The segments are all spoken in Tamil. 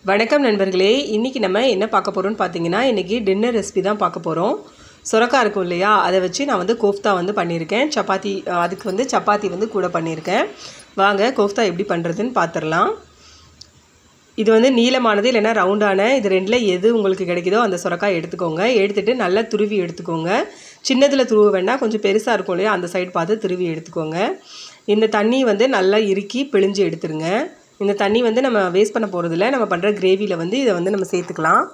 வணக்கம் நண்பர்களே, இன்றைக்கி நம்ம என்ன பார்க்க போகிறோம்னு பார்த்தீங்கன்னா, இன்றைக்கி டின்னர் ரெசிபி தான் பார்க்க போகிறோம். சுரக்காய் இருக்கும் இல்லையா, அதை வச்சு நான் கோஃப்தா பண்ணியிருக்கேன். சப்பாத்தி அதுக்கு சப்பாத்தி கூட பண்ணியிருக்கேன். வாங்க கோஃப்தா எப்படி பண்ணுறதுன்னு பார்த்துடலாம். இது நீளமானது இல்லைன்னா ரவுண்டான, இது ரெண்டில் எது உங்களுக்கு கிடைக்குதோ அந்த சுரக்காய் எடுத்துக்கோங்க. எடுத்துகிட்டு நல்லா துருவி எடுத்துக்கோங்க. சின்னதில் துருவ வேண்டாம், கொஞ்சம் பெருசாக இருக்கும் இல்லையா, அந்த சைடு பார்த்து துருவி எடுத்துக்கோங்க. இந்த தண்ணி நல்லா இறுக்கி பிழிஞ்சு எடுத்துருங்க. இந்த தண்ணி நம்ம வேஸ்ட் பண்ண போகிறதில்ல. நம்ம பண்ணுற கிரேவியில் இதை நம்ம சேர்த்துக்கலாம்.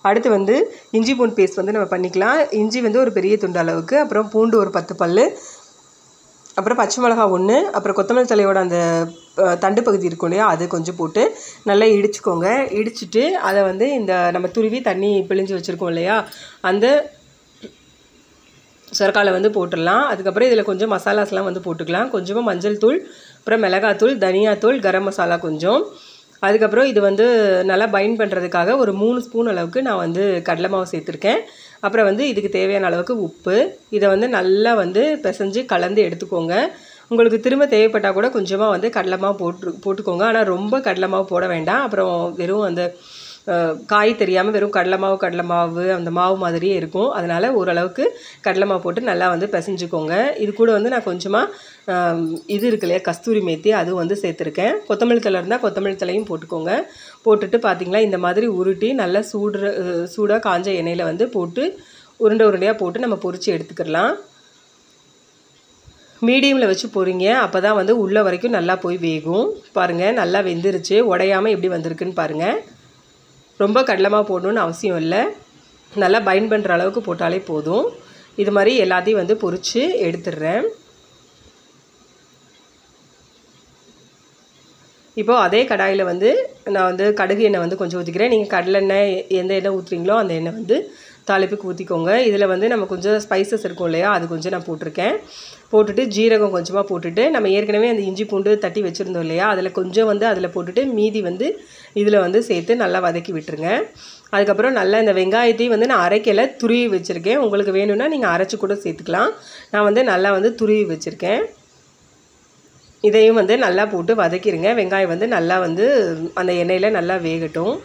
அடுத்து இஞ்சி பூண்டு பேஸ்ட் நம்ம பண்ணிக்கலாம். இஞ்சி ஒரு பெரிய துண்டு அளவுக்கு, அப்புறம் பூண்டு ஒரு 10 பல், அப்புறம் பச்சை மிளகா 1, அப்புறம் கொத்தமல்லி தலையோட அந்த தண்டு பகுதி இருக்கும் இல்லையா, அது கொஞ்சம் போட்டு நல்லா இடிச்சுக்கோங்க. இடிச்சுட்டு அதை இந்த நம்ம துருவி தண்ணி பிழிஞ்சு வச்சுருக்கோம் இல்லையா, அந்த சுரக்காயில் போட்டுடலாம். அதுக்கப்புறம் இதில் கொஞ்சம் மசாலாஸ்லாம் போட்டுக்கலாம். கொஞ்சமாக மஞ்சள் தூள், அப்புறம் மிளகாத்தூள், தனியாத்தூள், கரம் மசாலா கொஞ்சம். அதுக்கப்புறம் இது நல்லா பைண்ட் பண்ணுறதுக்காக ஒரு 3 ஸ்பூன் அளவுக்கு நான் கடலை மாவு சேர்த்துருக்கேன். அப்புறம் இதுக்கு தேவையான அளவுக்கு உப்பு. இதை நல்லா பிசைஞ்சு கலந்து எடுத்துக்கோங்க. உங்களுக்கு திரும்ப தேவைப்பட்டால் கூட கொஞ்சமாக கடலை மாவு போட்டுக்கோங்க. ஆனால் ரொம்ப கடலை மாவு போட வேண்டாம். அப்புறம் வெறும் அந்த காய் தெரியாமல் வெறும் கடலை மாவு அந்த மாவு மாதிரியே இருக்கும். அதனால் ஓரளவுக்கு கடலை மாவு போட்டு நல்லா பிசைஞ்சுக்கோங்க. இது கூட நான் கொஞ்சமாக இது இருக்கு இல்லையா, கஸ்தூரி மேத்தி, அதுவும் சேர்த்துருக்கேன். கொத்தமல்லி தழை இருந்தால் கொத்தமல்லி தலையும் போட்டுக்கோங்க. போட்டுட்டு பார்த்திங்களா, இந்த மாதிரி உருட்டி நல்லா சூடாக காஞ்ச எண்ணெயில் போட்டு உருண்டையாக போட்டு நம்ம பொரித்து எடுத்துக்கிடலாம். மீடியமில் வச்சு பொரிங்க, அப்போ தான் உள்ள வரைக்கும் நல்லா போய் வேகும். பாருங்கள், நல்லா வெந்துருச்சு. உடையாமல் எப்படி வந்திருக்குன்னு பாருங்கள். ரொம்ப கடலை மாவு போடணுன்னு அவசியம் இல்லை. நல்லா பைண்ட் பண்ணுற அளவுக்கு போட்டாலே போதும். இது மாதிரி எல்லாத்தையும் பொரித்து எடுத்துடுறேன். இப்போது அதே கடாயில் நான் கடுகு எண்ணெய் கொஞ்சம் ஊற்றிக்கிறேன். நீங்கள் கடலெண்ணெய் எந்த எண்ணெய் ஊற்றுறீங்களோ அந்த எண்ணெய் தாளிப்புக்கு ஊற்றிக்கோங்க. இதில் நம்ம கொஞ்சம் ஸ்பைசஸ் இருக்கும் இல்லையா, அது கொஞ்சம் நான் போட்டிருக்கேன். போட்டுட்டு ஜீரகம் கொஞ்சமாக போட்டுட்டு, நம்ம ஏற்கனவே அந்த இஞ்சி பூண்டு தட்டி வச்சுருந்தோம் இல்லையா, அதில் கொஞ்சம் அதில் போட்டுட்டு மீதி இதில் சேர்த்து நல்லா வதக்கி விட்டுருங்க. அதுக்கப்புறம் நல்லா இந்த வெங்காயத்தையும் நான் அரைக்கலை, துருவி வச்சுருக்கேன். உங்களுக்கு வேணும்னா நீங்கள் அரைச்சி கூட சேர்த்துக்கலாம். நான் நல்லா துருவி வச்சுருக்கேன். இதையும் நல்லா போட்டு வதக்கிடுங்க. வெங்காயம் நல்லா அந்த எண்ணெயில் நல்லா வேகட்டும்.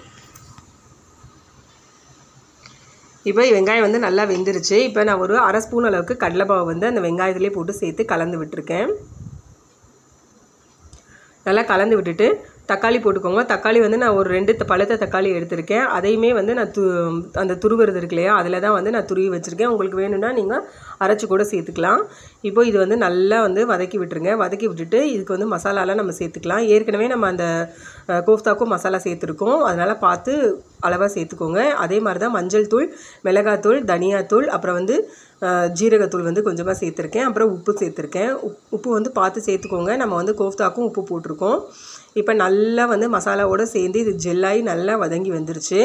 இப்போ வெங்காயம் நல்லா வெந்துருச்சு. இப்போ நான் ஒரு அரை ஸ்பூன் அளவுக்கு கடலை மாவு அந்த வெங்காயத்திலே போட்டு சேர்த்து கலந்து விட்டுருக்கேன். நல்லா கலந்து விட்டுட்டு தக்காளி போட்டுக்கோங்க. தக்காளி நான் ஒரு 2 பழுத்த தக்காளி எடுத்திருக்கேன். அதையுமே நான் அந்த துருவுறது இருக்கு இல்லையா, அதில் தான் நான் துருவி வச்சுருக்கேன். உங்களுக்கு வேணும்னா நீங்கள் அரைச்சி கூட சேர்த்துக்கலாம். இப்போது இது நல்லா வதக்கி விட்டுருங்க. வதக்கி விட்டுட்டு இதுக்கு மசாலாலாம் நம்ம சேர்த்துக்கலாம். ஏற்கனவே நம்ம அந்த கோஃப்தாக்கும் மசாலா சேர்த்துருக்கோம், அதனால் பார்த்து அளவாக சேர்த்துக்கோங்க. அதே மாதிரி தான் மஞ்சள் தூள், மிளகாத்தூள், தனியாத்தூள், அப்புறம் ஜீரகத்தூள் கொஞ்சமாக சேர்த்துருக்கேன். அப்புறம் உப்பு சேர்த்துருக்கேன். உப்பு பார்த்து சேர்த்துக்கோங்க. நம்ம கோஃப்தாக்கும் உப்பு போட்டிருக்கோம். இப்போ நல்லா மசாலாவோடு சேர்ந்து இது ஜெல்லாகி நல்லா வதங்கி வந்துருச்சு.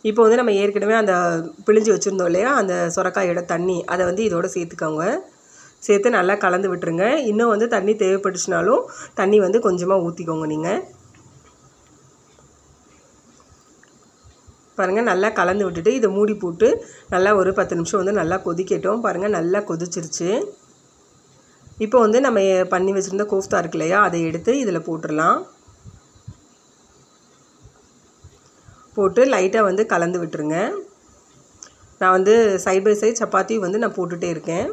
இப்போ நம்ம ஏற்கனவே அந்த பிழிஞ்சு வச்சுருந்தோம் இல்லையா, அந்த சுரக்காயோட தண்ணி, அதை இதோட சேர்த்துக்கோங்க. சேர்த்து நல்லா கலந்து விட்டுருங்க. இன்னும் தண்ணி தேவைப்பட்டுச்சுனாலும் தண்ணி கொஞ்சமாக ஊற்றிக்கோங்க. நீங்கள் பாருங்கள், நல்லா கலந்து விட்டுட்டு இதை மூடி போட்டு நல்லா ஒரு 10 நிமிஷம் நல்லா கொதிக்கட்டும். பாருங்கள், நல்லா கொதிச்சிருச்சு. இப்போ நம்ம பண்ணி வச்சுருந்த கோஃப்தா இருக்கு இல்லையா, அதை எடுத்து இதில் போட்டுடலாம். போட்டு லைட்டாக கலந்து விட்டுருங்க. நான் சைட் பை சைட் சப்பாத்தி நான் போட்டுகிட்டே இருக்கேன்.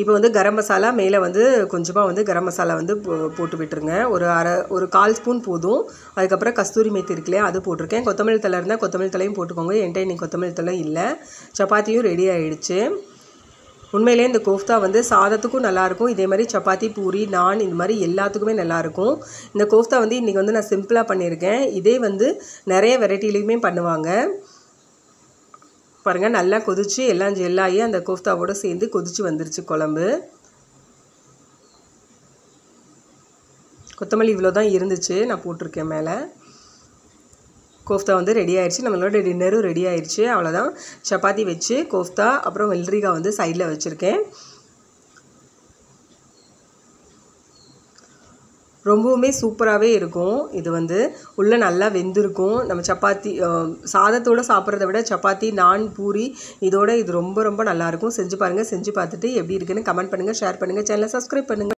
இப்போ கரம் மசாலா மேலே கொஞ்சமாக கரம் மசாலா போட்டு விட்டுருங்க. ஒரு 1/4 ஸ்பூன் போதும். அதுக்கப்புறம் கஸ்தூரி மேத்தி இருக்கு இல்லையா, அது போட்டிருக்கேன். கொத்தமல்லி தழை இருந்தால் கொத்தமல்லி தலையும் போட்டுக்கோங்க. என்கிட்ட இன்னைக்கு கொத்தமல்லி தழை இல்லை. சப்பாத்தியும் ரெடி ஆகிடுச்சு. உண்மையிலே இந்த கோஃப்தா சாதத்துக்கும் நல்லாயிருக்கும். இதே மாதிரி சப்பாத்தி, பூரி, நான் இந்த மாதிரி எல்லாத்துக்குமே நல்லாயிருக்கும். இந்த கோஃப்தா இன்றைக்கி நான் சிம்பிளாக பண்ணியிருக்கேன். இதே நிறைய வெரைட்டிலையுமே பண்ணுவாங்க. பாருங்கள், நல்லா கொதிச்சு எல்லாம் ஜெல்லாகி அந்த கோஃப்தாவோடு சேர்ந்து கொதிச்சு வந்துருச்சு குழம்பு. கொத்தமல்லி இவ்வளோ தான் இருந்துச்சு, நான் போட்டிருக்கேன் மேலே. கோஃப்தா ரெடி ஆயிடுச்சு. நம்மளோட டின்னரும் ரெடி ஆயிடுச்சு. அவ்வளோதான். சப்பாத்தி வச்சு கோஃப்தா, அப்புறம் வெள்ளரிக்காய் சைடில் வச்சுருக்கேன். ரொம்பவுமே சூப்பராகவே இருக்கும். இது உள்ளே நல்லா வெந்திருக்கும். நம்ம சப்பாத்தி சாதத்தோடு சாப்பிட்றத விட சப்பாத்தி, நான், பூரி இதோட இது ரொம்ப ரொம்ப நல்லாயிருக்கும். செஞ்சு பாருங்கள். செஞ்சு பார்த்துட்டு எப்படி இருக்குன்னு கமெண்ட் பண்ணுங்கள், ஷேர் பண்ணுங்கள், சேனலை சப்ஸ்கிரைப் பண்ணுங்கள்.